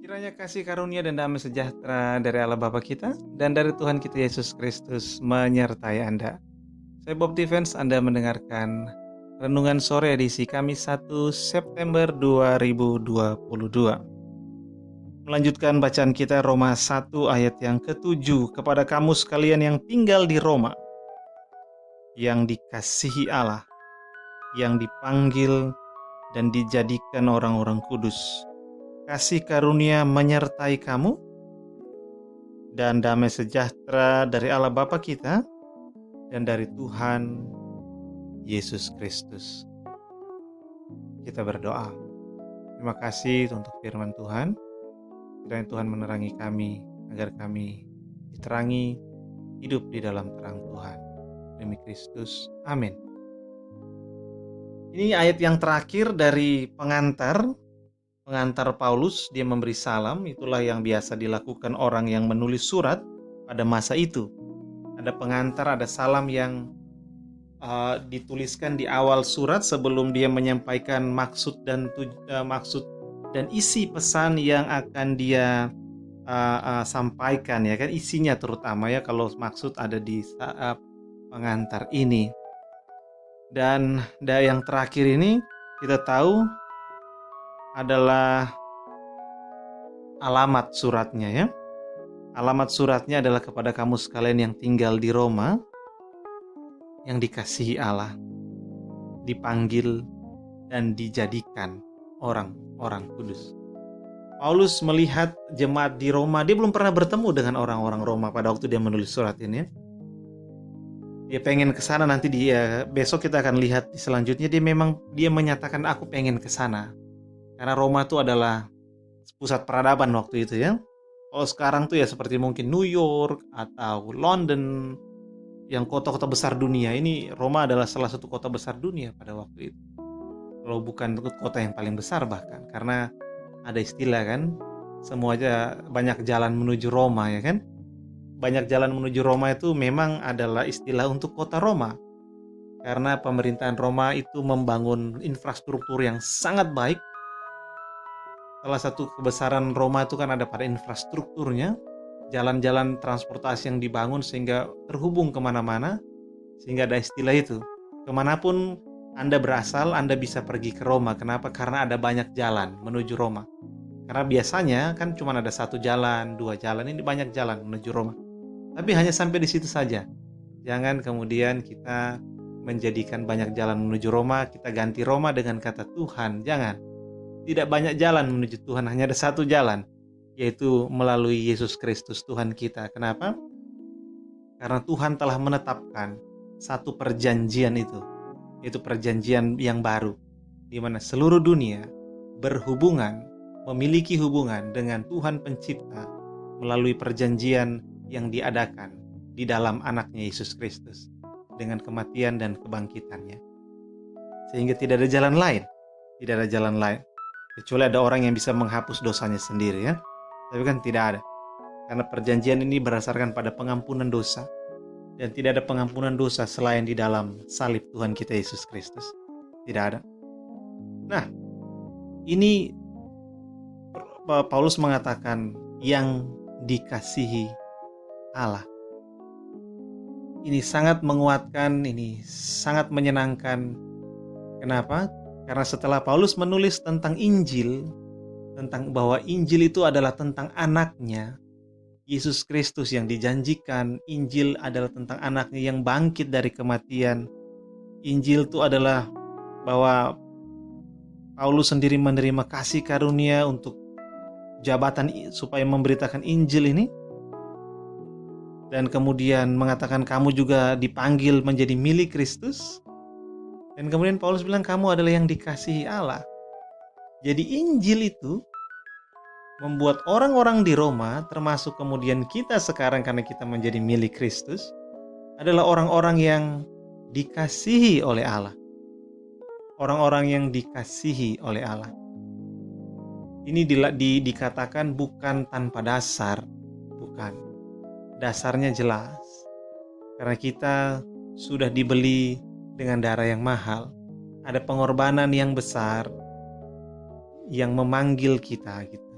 Kiranya kasih karunia dan damai sejahtera dari Allah Bapa kita dan dari Tuhan kita Yesus Kristus menyertai Anda. Saya Bob Defense, Anda mendengarkan Renungan Sore edisi Kamis 1 September 2022. Melanjutkan bacaan kita Roma 1 ayat yang ke-7. Kepada kamu sekalian yang tinggal di Roma, yang dikasihi Allah, yang dipanggil dan dijadikan orang-orang kudus. Kasih karunia menyertai kamu dan damai sejahtera dari Allah Bapa kita dan dari Tuhan Yesus Kristus. Kita berdoa. Terima kasih untuk firman Tuhan. Kiranya Tuhan menerangi kami agar kami diterangi hidup di dalam terang Tuhan. Demi Kristus. Amin. Ini ayat yang terakhir dari pengantar Paulus. Dia memberi salam. Itulah yang biasa dilakukan orang yang menulis surat pada masa itu. Ada pengantar, ada salam yang dituliskan di awal surat sebelum dia menyampaikan maksud dan isi pesan yang akan dia sampaikan, ya kan, isinya terutama, ya, kalau maksud ada di pengantar ini. Dan yang terakhir ini kita tahu adalah alamat suratnya, ya. Alamat suratnya adalah kepada kamu sekalian yang tinggal di Roma, yang dikasihi Allah, dipanggil dan dijadikan orang-orang kudus. Paulus melihat jemaat di Roma, dia belum pernah bertemu dengan orang-orang Roma pada waktu dia menulis surat ini, ya. Dia pengen ke sana, nanti besok kita akan lihat di selanjutnya dia menyatakan aku pengen ke sana. Karena Roma itu adalah pusat peradaban waktu itu, ya. Kalau sekarang tuh ya seperti mungkin New York atau London, yang kota-kota besar dunia. Ini Roma adalah salah satu kota besar dunia pada waktu itu. Kalau bukan kota yang paling besar bahkan. Karena ada istilah, kan, semuanya banyak jalan menuju Roma, ya kan. Banyak jalan menuju Roma itu memang adalah istilah untuk kota Roma. Karena pemerintahan Roma itu membangun infrastruktur yang sangat baik. Salah satu kebesaran Roma itu kan ada pada infrastrukturnya, jalan-jalan transportasi yang dibangun sehingga terhubung kemana-mana, sehingga ada istilah itu. Kemanapun Anda berasal, Anda bisa pergi ke Roma. Kenapa? Karena ada banyak jalan menuju Roma. Karena biasanya kan cuma ada satu jalan, dua jalan, ini banyak jalan menuju Roma. Tapi hanya sampai di situ saja. Jangan kemudian kita menjadikan banyak jalan menuju Roma, kita ganti Roma dengan kata Tuhan. Jangan. Tidak banyak jalan menuju Tuhan, hanya ada satu jalan, yaitu melalui Yesus Kristus Tuhan kita. Kenapa? Karena Tuhan telah menetapkan satu perjanjian itu, yaitu perjanjian yang baru, di mana seluruh dunia memiliki hubungan dengan Tuhan Pencipta melalui perjanjian yang diadakan di dalam anaknya Yesus Kristus dengan kematian dan kebangkitannya. Sehingga tidak ada jalan lain. Kecuali ada orang yang bisa menghapus dosanya sendiri, ya. Tapi kan tidak ada. Karena perjanjian ini berdasarkan pada pengampunan dosa. Dan tidak ada pengampunan dosa selain di dalam salib Tuhan kita Yesus Kristus. Tidak ada. Nah, ini Paulus mengatakan yang dikasihi Allah. Ini sangat menguatkan, ini sangat menyenangkan. Kenapa? Karena setelah Paulus menulis tentang Injil, tentang bahwa Injil itu adalah tentang anaknya, Yesus Kristus yang dijanjikan. Injil adalah tentang anaknya yang bangkit dari kematian. Injil itu adalah bahwa Paulus sendiri menerima kasih karunia untuk jabatan supaya memberitakan Injil ini. Dan kemudian mengatakan kamu juga dipanggil menjadi milik Kristus. Dan kemudian Paulus bilang kamu adalah yang dikasihi Allah. Jadi Injil itu membuat orang-orang di Roma, termasuk kemudian kita sekarang karena kita menjadi milik Kristus, adalah orang-orang yang dikasihi oleh Allah. Orang-orang yang dikasihi oleh Allah. Ini dikatakan bukan tanpa dasar. Bukan. Dasarnya jelas. Karena kita sudah dibeli dengan darah yang mahal. Ada pengorbanan yang besar yang memanggil kita gitu.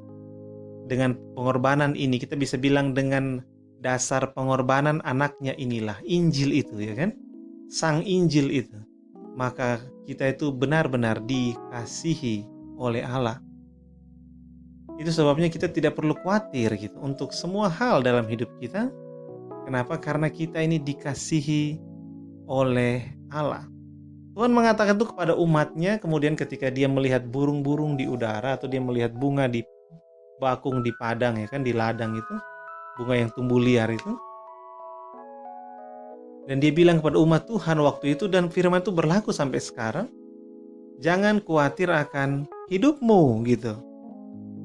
Dengan pengorbanan ini kita bisa bilang dengan dasar pengorbanan anaknya inilah Injil itu, ya kan? Sang Injil itu. Maka kita itu benar-benar dikasihi oleh Allah. Itu sebabnya kita tidak perlu khawatir gitu untuk semua hal dalam hidup kita. Kenapa? Karena kita ini dikasihi oleh Allah. Tuhan mengatakan itu kepada umatnya, kemudian ketika dia melihat burung-burung di udara atau dia melihat bunga di bakung di padang, ya kan, di ladang itu, bunga yang tumbuh liar itu. Dan dia bilang kepada umat Tuhan waktu itu, dan firman itu berlaku sampai sekarang, jangan khawatir akan hidupmu gitu.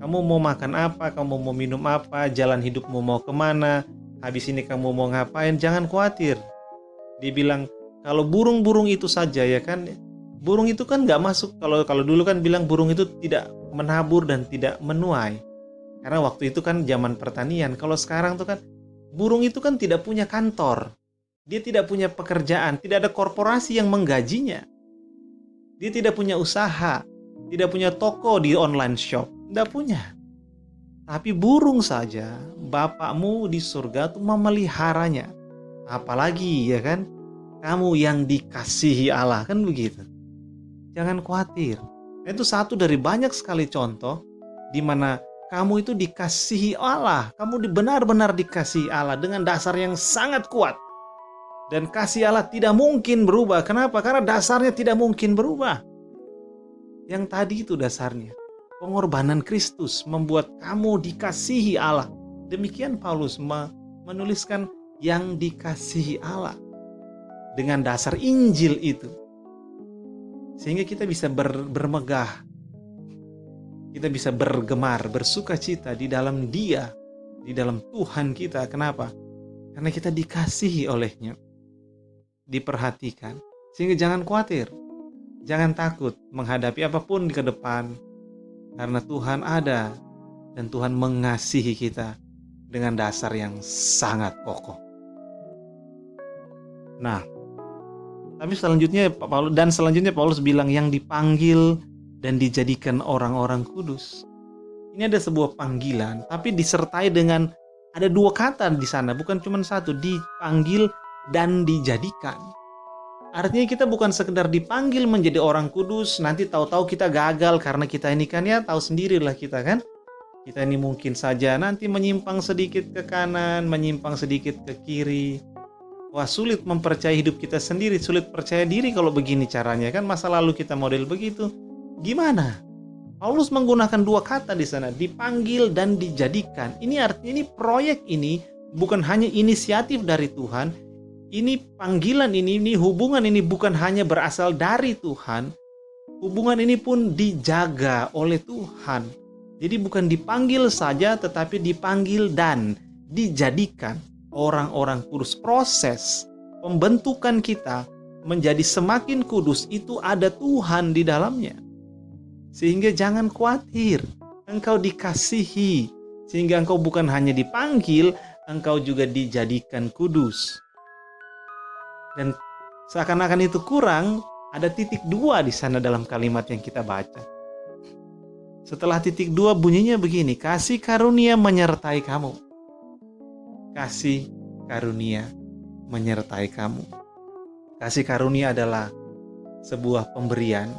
Kamu mau makan apa, kamu mau minum apa, jalan hidupmu mau kemana, habis ini kamu mau ngapain, jangan khawatir. Dia bilang, kalau burung-burung itu saja, ya kan, burung itu kan nggak masuk, kalau dulu kan bilang burung itu tidak menabur dan tidak menuai. Karena waktu itu kan zaman pertanian. Kalau sekarang tuh kan, burung itu kan tidak punya kantor. Dia tidak punya pekerjaan, tidak ada korporasi yang menggajinya. Dia tidak punya usaha, tidak punya toko di online shop, tidak punya. Tapi burung saja, Bapakmu di surga tuh memeliharanya. Apalagi, ya kan, kamu yang dikasihi Allah, kan begitu. Jangan khawatir. Itu satu dari banyak sekali contoh di mana kamu itu dikasihi Allah. Kamu benar-benar dikasihi Allah dengan dasar yang sangat kuat. Dan kasih Allah tidak mungkin berubah. Kenapa? Karena dasarnya tidak mungkin berubah. Yang tadi itu dasarnya. Pengorbanan Kristus membuat kamu dikasihi Allah. Demikian Paulus menuliskan yang dikasihi Allah. Dengan dasar Injil itu. Sehingga kita bisa bermegah. Kita bisa bergemar, bersuka cita di dalam Dia, di dalam Tuhan kita. Kenapa? Karena kita dikasihi olehnya, diperhatikan. Sehingga jangan khawatir, jangan takut menghadapi apapun di ke depan. Karena Tuhan ada dan Tuhan mengasihi kita dengan dasar yang sangat kokoh. Nah, tapi selanjutnya Paulus bilang yang dipanggil dan dijadikan orang-orang kudus. Ini ada sebuah panggilan, tapi disertai dengan ada dua kata di sana, bukan cuma satu, dipanggil dan dijadikan. Artinya kita bukan sekedar dipanggil menjadi orang kudus, nanti tahu-tahu kita gagal karena kita ini kan, ya tahu sendirilah kita kan. Kita ini mungkin saja nanti menyimpang sedikit ke kanan, menyimpang sedikit ke kiri. Wah, sulit mempercayai hidup kita sendiri, sulit percaya diri kalau begini caranya kan, masa lalu kita model begitu. Gimana? Paulus menggunakan dua kata di sana, dipanggil dan dijadikan. Ini artinya ini proyek ini bukan hanya inisiatif dari Tuhan. Ini panggilan ini hubungan ini bukan hanya berasal dari Tuhan. Hubungan ini pun dijaga oleh Tuhan. Jadi bukan dipanggil saja, tetapi dipanggil dan dijadikan orang-orang kudus. Proses pembentukan kita menjadi semakin kudus itu ada Tuhan di dalamnya. Sehingga jangan khawatir, engkau dikasihi. Sehingga engkau bukan hanya dipanggil, engkau juga dijadikan kudus. Dan seakan-akan itu kurang, ada titik 2 di sana dalam kalimat yang kita baca. Setelah titik 2 bunyinya begini, kasih karunia menyertai kamu. Kasih karunia menyertai kamu. Kasih karunia adalah sebuah pemberian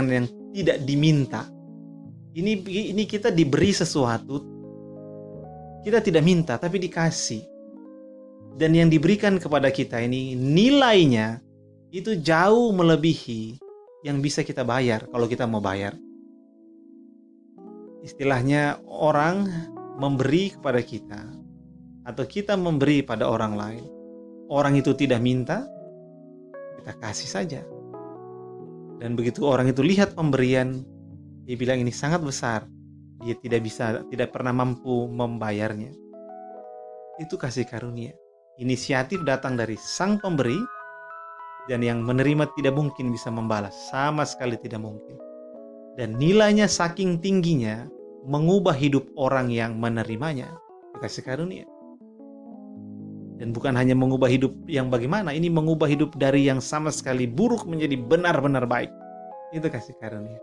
yang tidak diminta. Ini kita diberi sesuatu, kita tidak minta tapi dikasih. Dan yang diberikan kepada kita ini nilainya itu jauh melebihi yang bisa kita bayar kalau kita mau bayar. Istilahnya orang memberi kepada kita atau kita memberi pada orang lain. Orang itu tidak minta, kita kasih saja. Dan begitu orang itu lihat pemberian, dia bilang ini sangat besar. Dia tidak pernah mampu membayarnya. Itu kasih karunia. Inisiatif datang dari sang pemberi, dan yang menerima tidak mungkin bisa membalas, sama sekali tidak mungkin. Dan nilainya saking tingginya, mengubah hidup orang yang menerimanya. Itu kasih karunia. Dan bukan hanya mengubah hidup yang bagaimana, ini mengubah hidup dari yang sama sekali buruk menjadi benar-benar baik. Itu kasih karunia.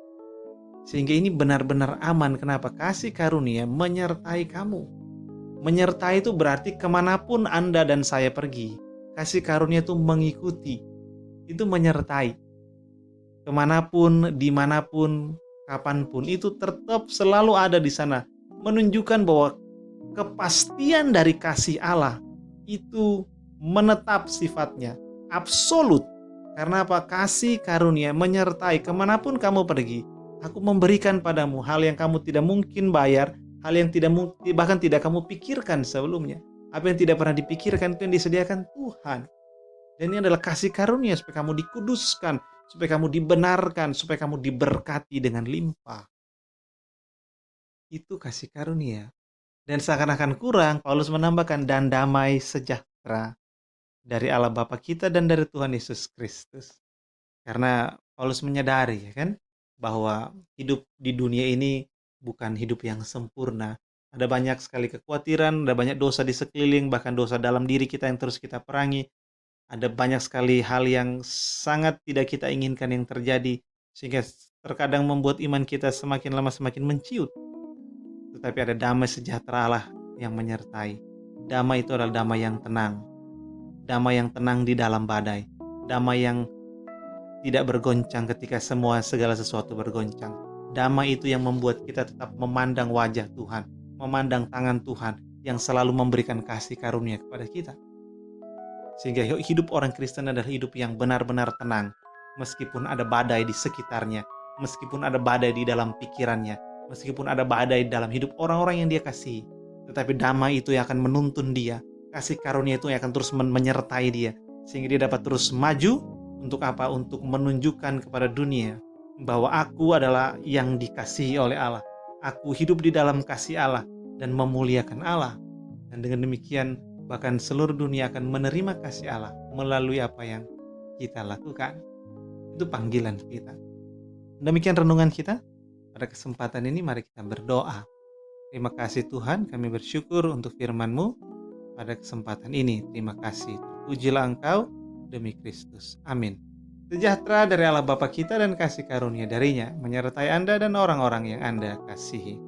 Sehingga ini benar-benar aman. Kenapa? Kasih karunia menyertai kamu. Menyertai itu berarti kemanapun Anda dan saya pergi, kasih karunia itu mengikuti. Itu menyertai. Kemanapun, dimanapun, kapanpun, itu tetap selalu ada di sana. Menunjukkan bahwa kepastian dari kasih Allah itu menetap sifatnya, absolut. Karena apa? Kasih karunia menyertai kemanapun kamu pergi. Aku memberikan padamu hal yang kamu tidak mungkin bayar, hal yang bahkan tidak kamu pikirkan sebelumnya. Apa yang tidak pernah dipikirkan itu yang disediakan Tuhan. Dan ini adalah kasih karunia supaya kamu dikuduskan, supaya kamu dibenarkan, supaya kamu diberkati dengan limpah. Itu kasih karunia. Dan seakan-akan kurang, Paulus menambahkan, dan damai sejahtera dari Allah Bapa kita dan dari Tuhan Yesus Kristus. Karena Paulus menyadari, ya kan, bahwa hidup di dunia ini bukan hidup yang sempurna. Ada banyak sekali kekhawatiran, ada banyak dosa di sekeliling, bahkan dosa dalam diri kita yang terus kita perangi. Ada banyak sekali hal yang sangat tidak kita inginkan yang terjadi, sehingga terkadang membuat iman kita semakin lama semakin menciut. Tetapi ada damai sejahtera Allah yang menyertai. Damai itu adalah damai yang tenang. Damai yang tenang di dalam badai. Damai yang tidak bergoncang ketika segala sesuatu bergoncang. Damai itu yang membuat kita tetap memandang wajah Tuhan, memandang tangan Tuhan yang selalu memberikan kasih karunia kepada kita. Sehingga hidup orang Kristen adalah hidup yang benar-benar tenang, meskipun ada badai di sekitarnya, meskipun ada badai di dalam pikirannya, meskipun ada badai dalam hidup orang-orang yang dia kasihi. Tetapi damai itu yang akan menuntun dia, kasih karunia itu yang akan terus menyertai dia, sehingga dia dapat terus maju. Untuk apa? Untuk menunjukkan kepada dunia bahwa aku adalah yang dikasihi oleh Allah. Aku hidup di dalam kasih Allah dan memuliakan Allah. Dan dengan demikian bahkan seluruh dunia akan menerima kasih Allah melalui apa yang kita lakukan. Itu panggilan kita. Demikian renungan kita. Pada kesempatan ini mari kita berdoa. Terima kasih Tuhan, kami bersyukur untuk firman-Mu pada kesempatan ini. Terima kasih. Pujilah Engkau demi Kristus. Amin. Sejahtera dari Allah Bapa kita dan kasih karunia darinya menyertai Anda dan orang-orang yang Anda kasihi.